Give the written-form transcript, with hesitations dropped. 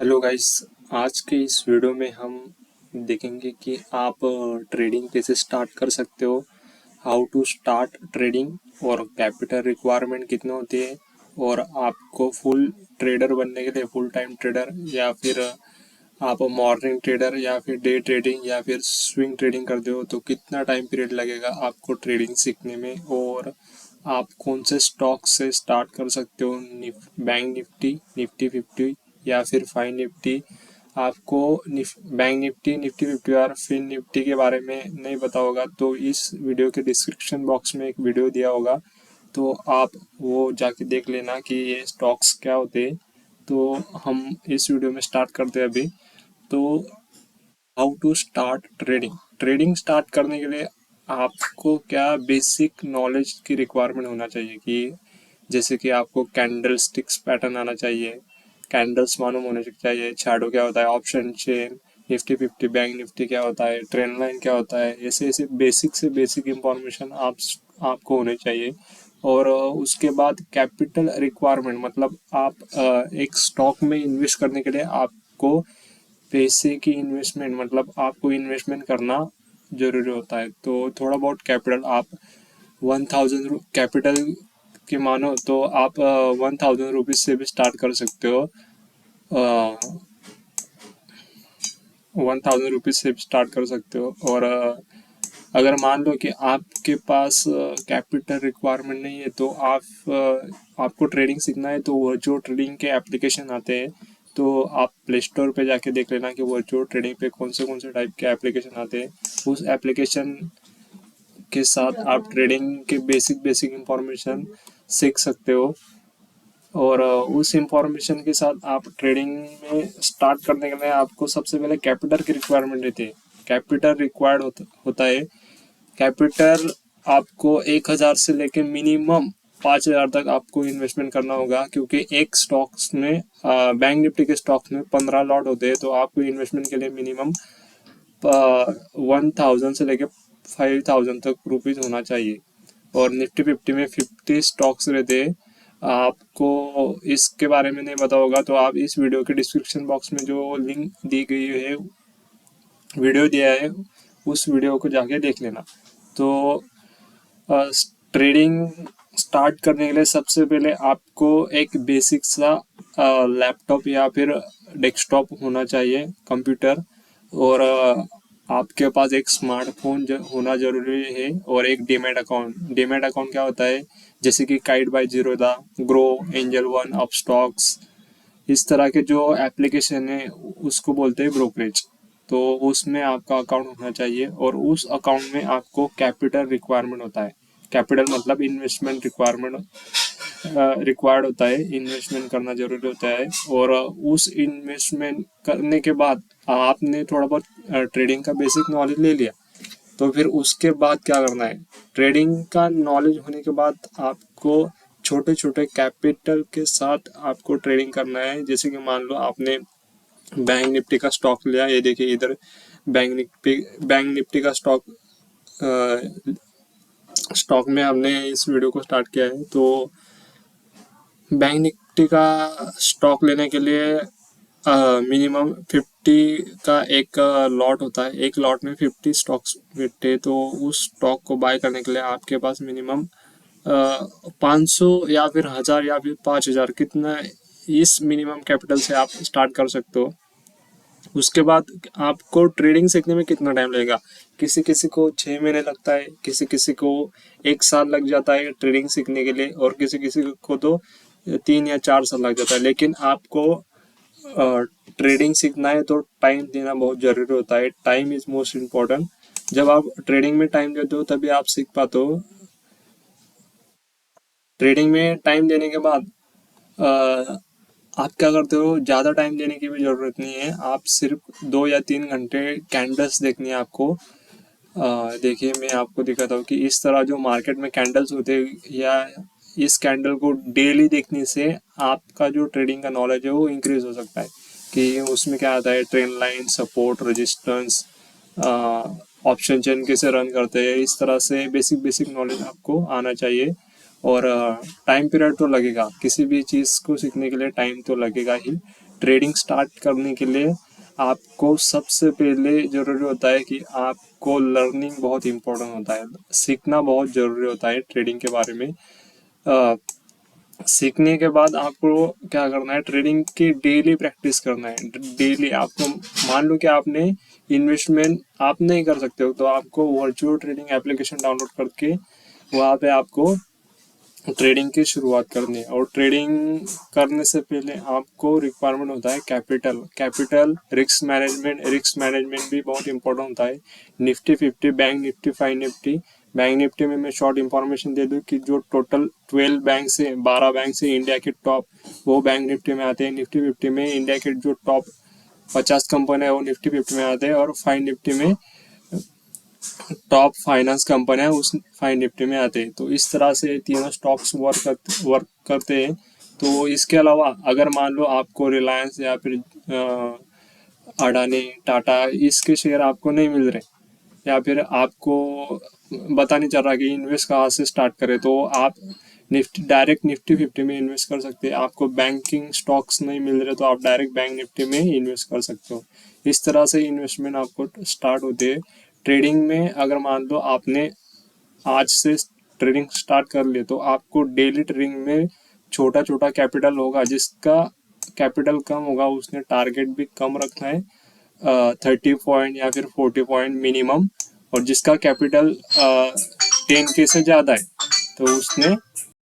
Hello guys. आज के इस वीडियो में हम देखेंगे कि आप ट्रेडिंग कैसे स्टार्ट कर सकते हो, हाउ टू स्टार्ट ट्रेडिंग और कैपिटल रिक्वायरमेंट कितने होती है, और आपको फुल ट्रेडर बनने के लिए फुल टाइम ट्रेडर या फिर आप मॉर्निंग ट्रेडर या फिर डे ट्रेडिंग या फिर स्विंग ट्रेडिंग करते हो तो कितना टाइम पीरियड लगेगा आपको ट्रेडिंग सीखने में, और आप कौन से स्टॉक से स्टार्ट कर सकते हो, बैंक निफ्टी, निफ्टी 50 या फिर फाइन निफ्टी। आपको बैंक निफ्टी, निफ्टी 50 और फिन निफ्टी के बारे में नहीं पता होगा तो इस वीडियो के डिस्क्रिप्शन बॉक्स में एक वीडियो दिया होगा, तो आप वो जाके देख लेना कि ये स्टॉक्स क्या होते हैं। तो हम इस वीडियो में स्टार्ट करते हैं अभी। तो how to start trading. Trading start करने के लिए आपको क्या बेसिक नॉलेज की रिक्वायरमेंट होना चाहिए कि जैसे कि आपको कैंडल स्टिक्स पैटर्न आना चाहिए, कैंडल्स मालूम होने चाहिए, शैडो क्या होता है, option chain, Nifty 50, bank Nifty क्या होता है, ट्रेंड लाइन क्या होता है, ऐसे ऐसे बेसिक से बेसिक इंफॉर्मेशन आपको होने चाहिए। और उसके बाद कैपिटल रिक्वायरमेंट मतलब आप एक स्टॉक में इन्वेस्ट करने के लिए आपको पैसे की इन्वेस्टमेंट मतलब आपको इन्वेस्टमेंट करना जरूरी होता है। तो थोड़ा बहुत कैपिटल आप 1000 कैपिटल के मानो तो आप 1000 रुपीज से भी स्टार्ट कर सकते हो। 1000 रुपीज से भी स्टार्ट कर सकते हो। और अगर मान लो कि आपके पास कैपिटल रिक्वायरमेंट नहीं है तो आपको ट्रेडिंग सीखना है तो वर्चुअल ट्रेडिंग के एप्लीकेशन आते हैं, तो आप प्ले स्टोर पे जाके देख लेना कि वर्चुअल ट्रेडिंग पे कौन से टाइप के एप्लीकेशन आते हैं। उस एप्लीकेशन के साथ आप ट्रेडिंग के बेसिक बेसिक इंफॉर्मेशन सीख सकते हो। और उस इंफॉर्मेशन के साथ आप ट्रेडिंग में स्टार्ट करने के लिए आपको सबसे पहले कैपिटल की रिक्वायरमेंट रहती है। कैपिटल रिक्वायर्ड होता है। कैपिटल आपको 1000 से लेके मिनिमम 5000 तक आपको इन्वेस्टमेंट करना होगा, क्योंकि एक स्टॉक्स में बैंक निफ्टी के स्टॉक्स में 15 लॉट होते हैं, तो आपको इन्वेस्टमेंट के लिए मिनिमम 1000 से लेके 5000 तक रुपीज होना चाहिए। और निफ्टी 50 में 50 स्टॉक्स रहते हैं। आपको इसके बारे में नहीं पता होगा तो आप इस वीडियो के डिस्क्रिप्शन बॉक्स में जो लिंक दी गई है, वीडियो दिया है, उस वीडियो को जाके देख लेना। तो ट्रेडिंग स्टार्ट करने के लिए सबसे पहले आपको एक बेसिक सा लैपटॉप या फिर डेस्कटॉप होना चाहिए, कंप्यूटर। और आपके पास एक स्मार्टफोन होना जरूरी है, और एक डीमैट अकाउंट। डीमैट अकाउंट क्या होता है, जैसे कि Kite by Zerodha, Groww, Angel One, Upstox, इस तरह के जो एप्लीकेशन है उसको बोलते हैं ब्रोकरेज। तो उसमें आपका अकाउंट होना चाहिए, और उस अकाउंट में आपको कैपिटल रिक्वायरमेंट होता है। कैपिटल मतलब इन्वेस्टमेंट रिक्वायरमेंट रिक्वायर्ड होता है, इन्वेस्टमेंट करना जरूरी होता है। और उस इन्वेस्टमेंट करने के बाद आपने थोड़ा बहुत ट्रेडिंग का बेसिक नॉलेज ले लिया, तो फिर उसके बाद क्या करना है। ट्रेडिंग का नॉलेज होने के बाद आपको छोटे छोटे कैपिटल के साथ आपको ट्रेडिंग करना है। जैसे कि मान लो आपने बैंक निफ्टी का स्टॉक लिया, ये देखिए इधर बैंक निफ्टी का स्टॉक में हमने इस वीडियो को स्टार्ट किया है। तो बैंक निफ्टी का स्टॉक लेने के लिए मिनिमम 50 का एक लॉट होता है, एक लॉट में 50 स्टॉक्स मिलते हैं। तो उस स्टॉक को बाय करने के लिए आपके पास मिनिमम 500 या फिर 1000 या फिर 5000 कितना, इस मिनिमम कैपिटल से आप स्टार्ट कर सकते हो। उसके बाद आपको ट्रेडिंग सीखने में कितना टाइम लगेगा, किसी किसी को 6 महीने लगता है, किसी किसी को 1 साल लग जाता है ट्रेडिंग सीखने के लिए, और किसी किसी को तो 3 या 4 साल लग जाता है। लेकिन आपको ट्रेडिंग सीखना है तो टाइम देना बहुत जरूरी होता है। Time is most important. जब आप ट्रेडिंग में टाइम देते हो तभी आप सीख पाते हो। ट्रेडिंग में टाइम देने के बाद आप क्या करते हो, ज़्यादा टाइम देने की भी ज़रूरत नहीं है, आप सिर्फ 2 या 3 घंटे कैंडल्स देखनी है आपको। देखिए मैं आपको दिखाता हूँ कि इस तरह जो मार्केट में कैंडल्स होते हैं, या इस कैंडल को डेली देखने से आपका जो ट्रेडिंग का नॉलेज है वो इंक्रीज हो सकता है। कि उसमें क्या आता है, trend line, support, resistance, option chain कैसे रन करते हैं, इस तरह से बेसिक बेसिक नॉलेज आपको आना चाहिए। और टाइम पीरियड तो लगेगा, किसी भी चीज़ को सीखने के लिए टाइम तो लगेगा ही। ट्रेडिंग स्टार्ट करने के लिए आपको सबसे पहले ज़रूरी होता है कि आपको लर्निंग बहुत इम्पोर्टेंट होता है, सीखना बहुत ज़रूरी होता है ट्रेडिंग के बारे में। सीखने के बाद आपको क्या करना है, ट्रेडिंग की डेली प्रैक्टिस करना है। डेली आपको मान लो कि आपने इन्वेस्टमेंट आप नहीं कर सकते हो तो आपको वर्चुअल ट्रेडिंग एप्लीकेशन डाउनलोड करके वहाँ पे आपको ट्रेडिंग की शुरुआत करनी है। और ट्रेडिंग करने से पहले आपको रिक्वायरमेंट होता है कैपिटल रिस्क मैनेजमेंट भी बहुत इंपॉर्टेंट होता है। Nifty 50, bank Nifty, 5 Nifty. Bank Nifty में मैं शॉर्ट इंफॉर्मेशन दे दूं कि जो टोटल 12 बैंक से इंडिया के टॉप वो बैंक निफ्टी में आते हैं। निफ्टी 50 में इंडिया के जो टॉप 50 कंपनी है वो निफ्टी 50 में आते हैं, और 5 निफ्टी में टॉप फाइनेंस कंपनियां उस 5 निफ्टी में आते हैं। तो इस तरह से तीनों स्टॉक्स वर्क करते हैं। तो इसके अलावा अगर मान लो आपको रिलायंस या फिर अडानी, टाटा, इसके शेयर आपको नहीं मिल रहे, या फिर आपको पता नहीं चल रहा कि इन्वेस्ट कहाँ से स्टार्ट करें, तो आप डायरेक्ट निफ्टी 50 में इन्वेस्ट कर सकते हैं। आपको बैंकिंग स्टॉक्स नहीं मिल रहे तो आप डायरेक्ट बैंक निफ्टी में इन्वेस्ट कर सकते हो। इस तरह से इन्वेस्टमेंट आपको स्टार्ट होती है। ट्रेडिंग में अगर मान लो आपने आज से ट्रेडिंग स्टार्ट कर लिया तो आपको डेली ट्रेडिंग में छोटा छोटा कैपिटल होगा, जिसका कैपिटल कम होगा उसने टारगेट भी कम रखना है, 30 पॉइंट या फिर 40 पॉइंट मिनिमम। और जिसका कैपिटल 10K से ज़्यादा है तो उसने